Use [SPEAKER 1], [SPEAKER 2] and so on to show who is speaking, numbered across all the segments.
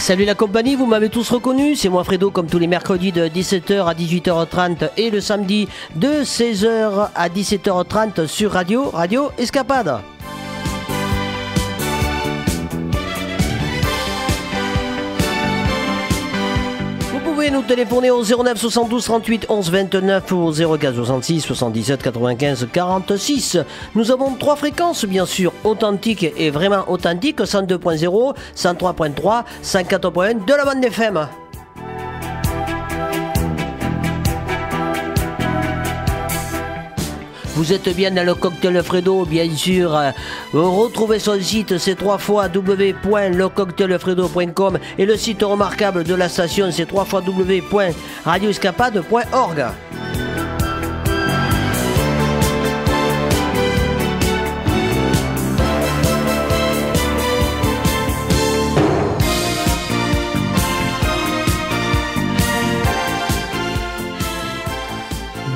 [SPEAKER 1] Salut la compagnie, vous m'avez tous reconnu, c'est moi Fredo comme tous les mercredis de 17h à 18h30 et le samedi de 16h à 17h30 sur Radio Escapade. Vous pouvez nous téléphoner au 09 72 38 11 29 ou au 04 66 77 95 46. Nous avons 3 fréquences bien sûr, authentiques et vraiment authentiques, 102.0, 103.3, 104.1 de la bande FM. Vous êtes bien dans le cocktail Fredo, bien sûr. Retrouvez son site, c'est 3 fois www.lecocktailfredo.com et le site remarquable de la station, c'est 3 fois www.radioescapade.org.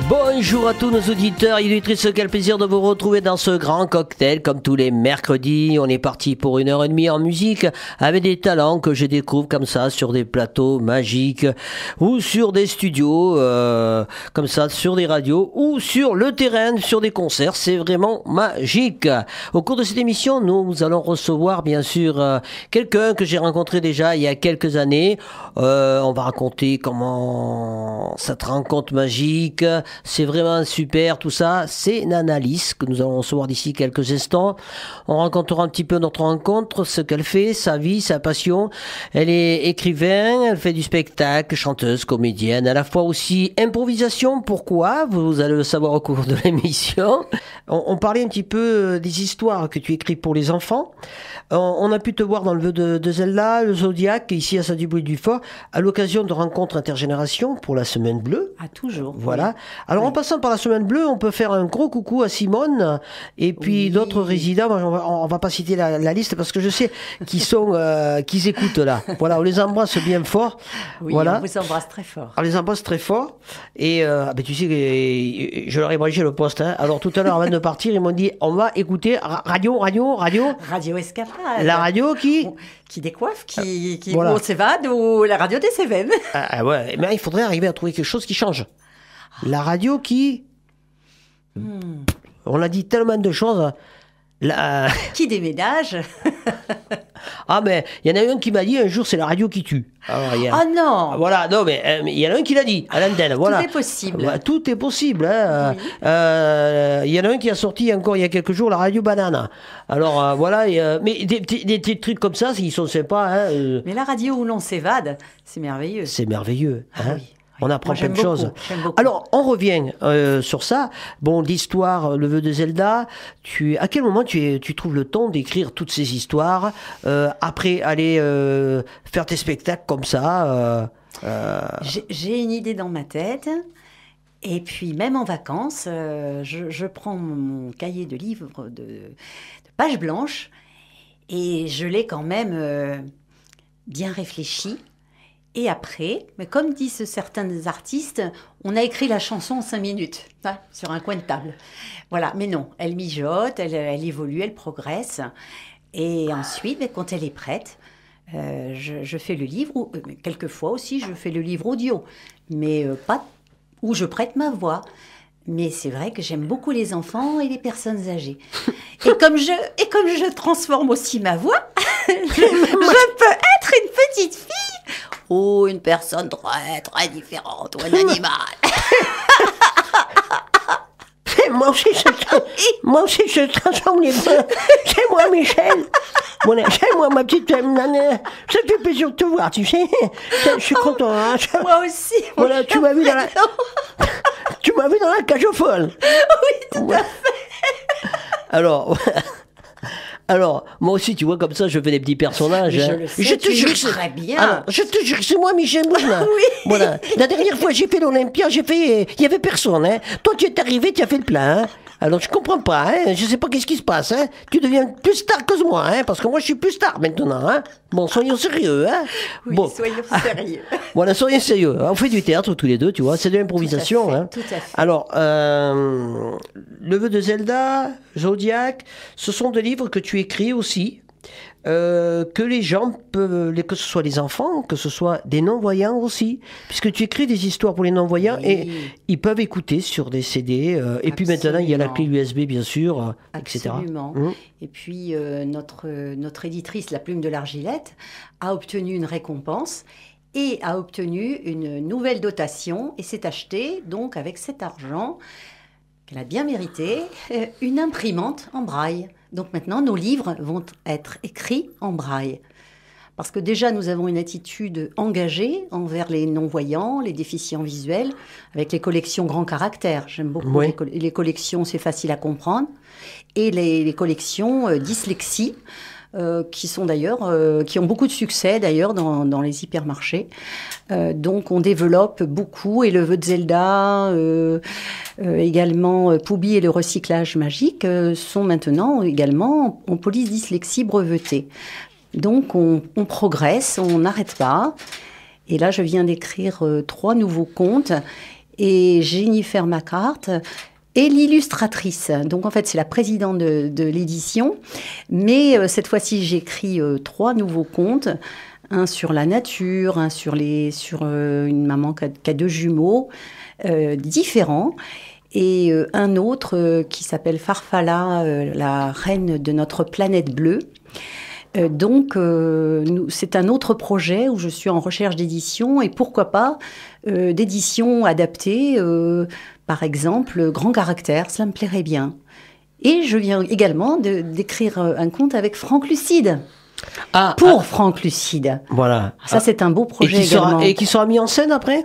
[SPEAKER 1] Bonjour à tous nos auditeurs et auditrices, quel plaisir de vous retrouver dans ce grand cocktail comme tous les mercredis. On est parti pour 1h30 en musique avec des talents que je découvre comme ça sur des plateaux magiques ou sur des studios comme ça, sur des radios ou sur le terrain, sur des concerts. C'est vraiment magique. Au cours de cette émission, nous allons recevoir bien sûr quelqu'un que j'ai rencontré déjà il y a quelques années. On va raconter comment cette rencontre magique, c'est vraiment super tout ça. C'est Nanalis que nous allons recevoir d'ici quelques instants. On racontera un petit peu notre rencontre, ce qu'elle fait, sa vie, sa passion. Elle est écrivain, elle fait du spectacle, chanteuse, comédienne, à la fois aussi improvisation. Pourquoi? Vous allez le savoir au cours de l'émission. On parlait un petit peu des histoires que tu écris pour les enfants. On a pu te voir dans le vœu de Zelda, le Zodiac, ici à Saint-Dubuis-du-Fort, à l'occasion de rencontres intergénérations pour la Semaine Bleue.
[SPEAKER 2] Ah, toujours.
[SPEAKER 1] Voilà. Alors, en passant par la Semaine Bleue, on peut faire un gros coucou à Simone et puis d'autres résidents. On va pas citer la liste parce que je sais qu'ils écoutent là. Voilà, on les embrasse bien fort.
[SPEAKER 2] Oui,
[SPEAKER 1] voilà.
[SPEAKER 2] On vous embrasse très fort.
[SPEAKER 1] On les embrasse très fort. Et tu sais que je leur ai branché le poste. Hein. Alors, tout à l'heure, avant de partir, ils m'ont dit, on va écouter Radio
[SPEAKER 2] Escapade.
[SPEAKER 1] La radio qui
[SPEAKER 2] décoiffe, qui
[SPEAKER 1] voilà.
[SPEAKER 2] Ou s'évade, ou la radio des Cévennes.
[SPEAKER 1] Ah ouais, mais il faudrait arriver à trouver quelque chose qui change. La radio qui... On a dit tellement de choses.
[SPEAKER 2] Qui déménage.
[SPEAKER 1] Ah, mais il y en a un qui m'a dit un jour, c'est la radio qui tue.
[SPEAKER 2] Ah non.
[SPEAKER 1] Voilà, non, mais il y en a un qui l'a dit à l'antenne. Voilà.
[SPEAKER 2] Tout est possible.
[SPEAKER 1] Voilà, tout est possible. Hein.
[SPEAKER 2] Oui.
[SPEAKER 1] Il y en a un qui a sorti encore il y a quelques jours la radio banane. Alors voilà, mais des trucs comme ça, ils sont sympas. Hein.
[SPEAKER 2] Mais la radio où l'on s'évade, c'est merveilleux.
[SPEAKER 1] C'est merveilleux. Hein.
[SPEAKER 2] Ah oui.
[SPEAKER 1] On apprend
[SPEAKER 2] Moi,
[SPEAKER 1] plein de choses.
[SPEAKER 2] beaucoup.
[SPEAKER 1] Alors, on revient sur ça. Bon, l'histoire, le vœu de Zelda, à quel moment tu trouves le temps d'écrire toutes ces histoires après aller faire tes spectacles comme ça
[SPEAKER 2] J'ai une idée dans ma tête. Et puis, même en vacances, je prends mon cahier de livres de pages blanches et je l'ai quand même bien réfléchi. Et après, mais comme disent certains artistes, on a écrit la chanson en 5 minutes, hein, sur un coin de table. Voilà, mais non, elle mijote, elle évolue, elle progresse. Et ensuite, quand elle est prête, je fais le livre, ou quelquefois aussi, je fais le livre audio, mais pas où je prête ma voix. Mais c'est vrai que j'aime beaucoup les enfants et les personnes âgées. Et comme je transforme aussi ma voix, je peux être une petite fille ou une personne très, très différente, ou un animal.
[SPEAKER 1] Moi aussi, je transforme les voix. C'est moi, Michel. Voilà, c'est moi, ma petite nana. Ça fait plaisir de te voir, tu sais. Je suis content. Hein.
[SPEAKER 2] Moi aussi.
[SPEAKER 1] Voilà, tu m'as vu dans la cage aux folles.
[SPEAKER 2] Oui, tout à fait.
[SPEAKER 1] Alors, moi aussi, tu vois, comme ça, je fais des petits personnages.
[SPEAKER 2] Je
[SPEAKER 1] hein.
[SPEAKER 2] le sais, tu joues très bien.
[SPEAKER 1] Alors, je te jure, c'est moi, Michel Boujna.
[SPEAKER 2] Oui.
[SPEAKER 1] Voilà. La dernière fois, j'ai fait l'Olympia, il y avait personne. Hein. Toi, tu es arrivé, tu as fait le plein. Hein. Alors, je comprends pas, hein. Je sais pas qu'est-ce qui se passe, hein. Tu deviens plus star que moi, hein, parce que moi, je suis plus star maintenant, hein. Bon, soyons sérieux, hein.
[SPEAKER 2] Oui,
[SPEAKER 1] bon.
[SPEAKER 2] soyons sérieux.
[SPEAKER 1] Voilà, soyons sérieux. On fait du théâtre tous les deux, tu vois, c'est de l'improvisation, hein.
[SPEAKER 2] Tout à fait.
[SPEAKER 1] Alors, Le vœu de Zelda, Zodiac, ce sont des livres que tu écris aussi. que les gens peuvent, que ce soit les enfants, que ce soit des non-voyants aussi, puisque tu écris des histoires pour les non-voyants et ils peuvent écouter sur des CD. Et puis maintenant, il y a la clé USB, bien sûr, etc.
[SPEAKER 2] Absolument. Et puis, notre éditrice, La Plume de l'Argilette, a obtenu une récompense et a obtenu une nouvelle dotation et s'est acheté, donc, avec cet argent qu'elle a bien mérité, une imprimante en braille. Donc maintenant, nos livres vont être écrits en braille. Parce que déjà, nous avons une attitude engagée envers les non-voyants, les déficients visuels, avec les collections grand caractère. J'aime beaucoup les collections, c'est facile à comprendre. Et les collections dyslexie, qui sont d'ailleurs, qui ont beaucoup de succès d'ailleurs dans les hypermarchés. Donc on développe beaucoup, et le vœu de Zelda, également Poubi et le recyclage magique sont maintenant également en police dyslexie brevetée. Donc on progresse, on n'arrête pas. Et là je viens d'écrire 3 nouveaux contes, et Jennifer McCart et l'illustratrice. Donc en fait, c'est la présidente de l'édition. Mais cette fois-ci, j'écris 3 nouveaux contes. Un sur la nature, un sur une maman qui a 2 jumeaux différents. Et un autre qui s'appelle Farfalla, la reine de notre planète bleue. Donc, c'est un autre projet où je suis en recherche d'édition, et pourquoi pas d'édition adaptée, par exemple, grand caractère, cela me plairait bien. Et je viens également d'écrire un conte avec Franck Lucide. Franck Lucide.
[SPEAKER 1] Voilà.
[SPEAKER 2] Ça, c'est un beau projet également.
[SPEAKER 1] Et qui sera mis en scène après ?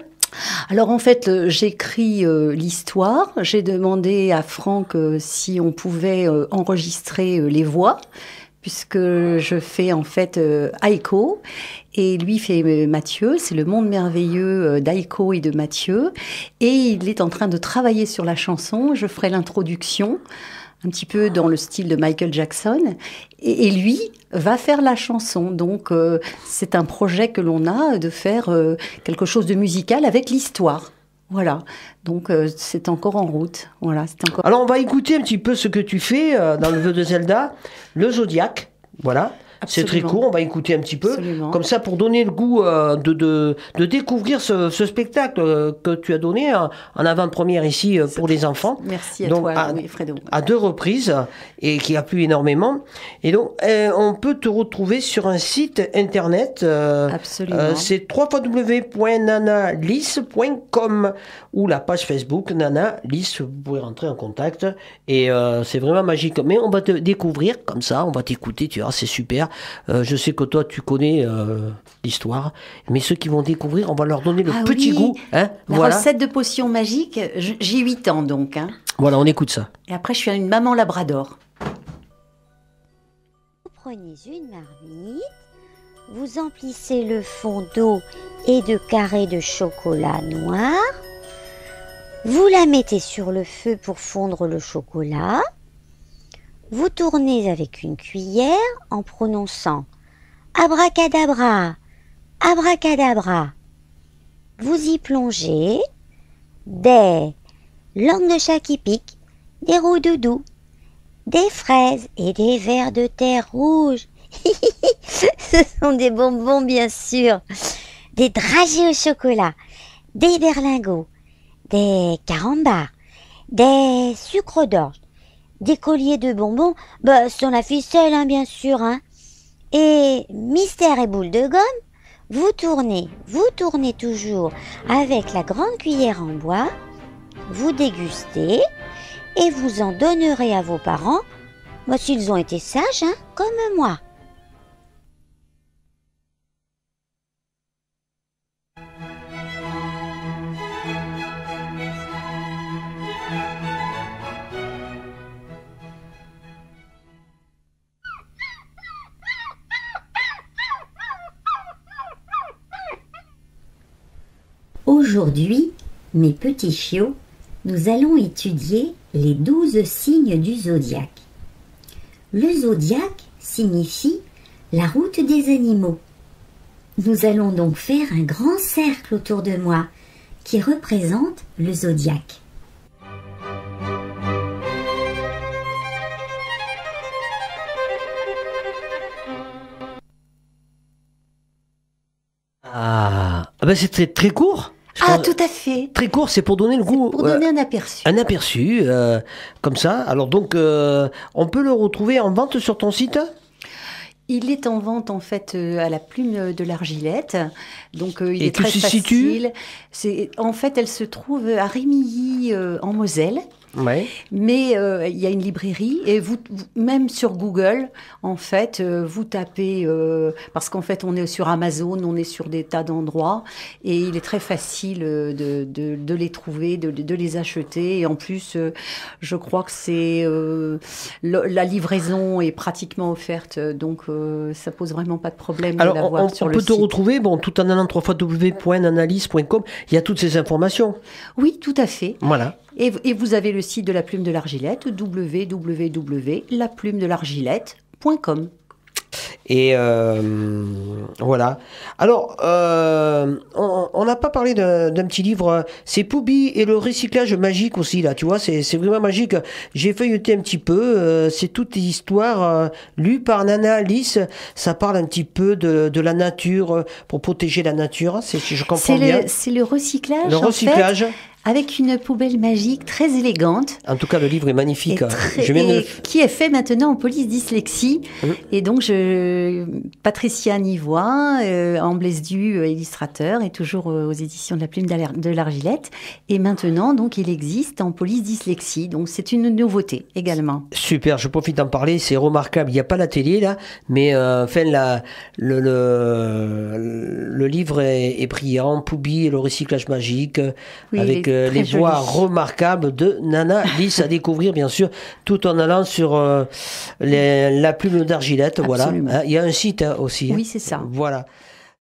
[SPEAKER 2] Alors en fait, j'écris l'histoire. J'ai demandé à Franck si on pouvait enregistrer les voix, puisque je fais en fait Aiko, et lui fait Mathieu. C'est le monde merveilleux d'Aiko et de Mathieu. Et il est en train de travailler sur la chanson. Je ferai l'introduction, un petit peu dans le style de Michael Jackson. Et lui va faire la chanson. Donc c'est un projet que l'on a de faire quelque chose de musical avec l'histoire. Voilà, donc c'est encore en route. Voilà, c'est encore...
[SPEAKER 1] Alors on va écouter un petit peu ce que tu fais dans le vœu de Zelda, le Zodiac, voilà. Absolument. C'est très court, on va écouter un petit peu. Absolument. Comme ça, pour donner le goût de découvrir ce spectacle que tu as donné en avant-première ici pour les enfants.
[SPEAKER 2] Merci à toi, Fredo.
[SPEAKER 1] À 2 reprises, et qui a plu énormément. Et donc, on peut te retrouver sur un site internet.
[SPEAKER 2] Absolument.
[SPEAKER 1] C'est www.nanalys.com ou la page Facebook Nana Lys. Vous pouvez rentrer en contact. Et c'est vraiment magique. Mais on va te découvrir comme ça, on va t'écouter, tu vois, c'est super. Je sais que toi, tu connais l'histoire, mais ceux qui vont découvrir, on va leur donner le petit goût. Hein,
[SPEAKER 2] la recette de potion magique, j'ai 8 ans donc. Hein.
[SPEAKER 1] Voilà, on écoute ça.
[SPEAKER 2] Et après, je suis une maman labrador.
[SPEAKER 3] Vous prenez une marmite, vous emplissez le fond d'eau et de carrés de chocolat noir, vous la mettez sur le feu pour fondre le chocolat. Vous tournez avec une cuillère en prononçant « abracadabra, abracadabra ». Vous y plongez des langues de chat qui piquent, des roux-doudous, des fraises et des vers de terre rouge. Ce sont des bonbons bien sûr, des dragées au chocolat, des berlingots, des carambars, des sucres d'orge, des colliers de bonbons, sans la ficelle, hein, bien sûr, hein. Et mystère et boule de gomme, vous tournez toujours avec la grande cuillère en bois, vous dégustez et vous en donnerez à vos parents, s'ils ont été sages, hein, comme moi.
[SPEAKER 4] Aujourd'hui, mes petits chiots, nous allons étudier les 12 signes du zodiaque. Le zodiaque signifie la route des animaux. Nous allons donc faire un grand cercle autour de moi qui représente le zodiaque.
[SPEAKER 1] Ah ben c'est très, très court. Je
[SPEAKER 2] Ah,
[SPEAKER 1] pense-
[SPEAKER 2] tout à fait.
[SPEAKER 1] Très court, c'est pour donner le goût.
[SPEAKER 2] Pour donner un aperçu.
[SPEAKER 1] Un aperçu, comme ça. Alors donc, on peut le retrouver en vente sur ton site?
[SPEAKER 2] Il est en vente en fait à la Plume de l'Argilette, donc il
[SPEAKER 1] Et
[SPEAKER 2] est
[SPEAKER 1] tout
[SPEAKER 2] très
[SPEAKER 1] se situe
[SPEAKER 2] facile. En fait, elle se trouve à Rémilly en Moselle.
[SPEAKER 1] Ouais.
[SPEAKER 2] Mais il y a une librairie et même sur Google, en fait, vous tapez, parce qu'en fait, on est sur Amazon, on est sur des tas d'endroits et il est très facile de les trouver, de les acheter. Et en plus, je crois que la livraison est pratiquement offerte, donc ça pose vraiment pas de problème de
[SPEAKER 1] Alors,
[SPEAKER 2] l'avoir
[SPEAKER 1] on
[SPEAKER 2] sur le
[SPEAKER 1] peut te
[SPEAKER 2] site.
[SPEAKER 1] retrouver, bon, tout en allant www.nanalyse.com. Il y a toutes ces informations.
[SPEAKER 2] Oui, tout à fait.
[SPEAKER 1] Voilà.
[SPEAKER 2] Et vous avez le site de la Plume de l'Argilette, www.laplumedelargilette.com.
[SPEAKER 1] Et voilà. Alors, on n'a pas parlé d'un petit livre. C'est Poubi et le recyclage magique aussi, là. Tu vois, c'est vraiment magique. J'ai feuilleté un petit peu. C'est toute histoire lue par Nana Lys. Ça parle un petit peu de la nature, pour protéger la nature. Si je comprends bien.
[SPEAKER 2] C'est le recyclage.
[SPEAKER 1] Le
[SPEAKER 2] en fait,
[SPEAKER 1] recyclage.
[SPEAKER 2] avec une poubelle magique très élégante.
[SPEAKER 1] En tout cas, le livre est magnifique.
[SPEAKER 2] Et très-
[SPEAKER 1] Je viens de
[SPEAKER 2] et
[SPEAKER 1] le-
[SPEAKER 2] qui est fait maintenant en police dyslexie. Et donc, Patricia Nivois, en Blaise-Du, illustrateur, est toujours aux éditions de la Plume de l'Argilette. Et maintenant, donc, il existe en police dyslexie. Donc, c'est une nouveauté également.
[SPEAKER 1] Super, je profite d'en parler, c'est remarquable. Il n'y a pas la télé là, mais enfin le livre est brillant. Poubi et le recyclage magique,
[SPEAKER 2] Oui,
[SPEAKER 1] avec
[SPEAKER 2] il est
[SPEAKER 1] les
[SPEAKER 2] très
[SPEAKER 1] voix
[SPEAKER 2] joli.
[SPEAKER 1] remarquables de Nana Lys à découvrir bien sûr, tout en allant sur la Plume d'Argilette. Voilà.
[SPEAKER 2] Absolument.
[SPEAKER 1] Hein, il y a un site aussi.
[SPEAKER 2] Oui,
[SPEAKER 1] hein.
[SPEAKER 2] c'est ça.
[SPEAKER 1] Voilà.